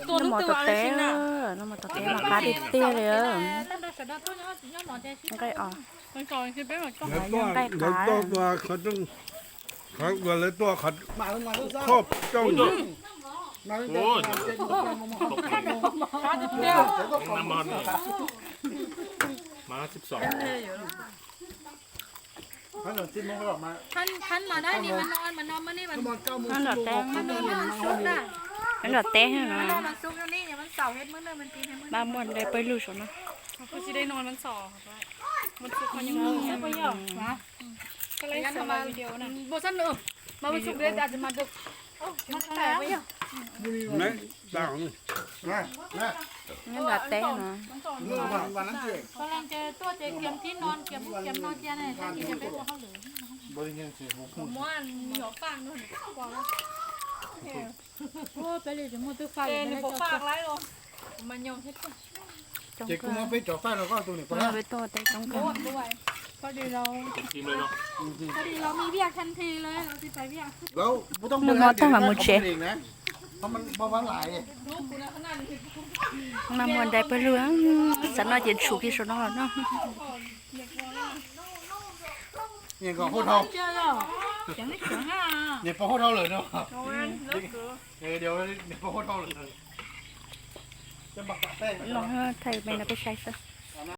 ตัวนึงตัวอะไรชิ้นน่ะน้ำมันตะเต้มาคาดิเตี้ยเลยมันใกล้ออก มันก่อนคือเป็นแบบก็ แล้วตัวเขาต้องเขาเวลาตัวเขาครอบจ้อง โอ้ย เดียว น้ำมันมา12 ท่านมาได้นี่มันนอนมานี่มัน นั่นดอกแตง มันซุกได้ นั่นดอกเต้ให้หน่อย มันซุกอยู่นี่มันเสาเฮ็ดมื้อนึงมันปีนให้มื้อ บ้านมันได้ไปรู้ชนะ เขาสิได้นอนมันสอมันซุกมันยังมีไปย่อนะก็เลยสมาวิดีโอน่ะบ่ซั่นเออมามันซุกได้อาจจะมาดึกมันแตกไปย่อ ไหมต่าง นั่นดอกเต้หน่อย วันนั้นเจ๊ กำลังจะตัวเกียมที่นอนเกียมนอนเตียงเนี่ยที่จะไปบ่เข้าหรือบ ริเวณเสียหัวคุณ ม่วนมีหัวฟางนู่นบอกแล้วโอ้ไปเลยจะมุดตึกไฟเลยหัวฟางไรลงมันยองเฮ็ดก่อน จง เจ๊กูมาไปจ่อไฟแล้วก็ตัวนี้ก็ มาไปโตเต้จง โอ้ด้วยพอดีเรา ทีมเลยเนาะ พอดีเรามีเวียกทันทีเลยเราสิไปเวียก แล้วไม่ต้องเองนะเพราะมันเบาหวานหลาย ลูกกูนะขนาดนี้ น้ำมันได้ไปเรื่องสันน่าจะฉุกที่สุดแล้วเนาะ เนี่ยก็โคตรเท่า เจอแล้วยังไม่ถึงห้า เนี่ยพอโคตรเท่าเลยเนาะ โอ้ยเลิกเกิน เดี๋ยวเนี่ยพอโคตรเท่าเลยจะบักแป้ง ลองให้ไทยไปนะไปใช้ซะ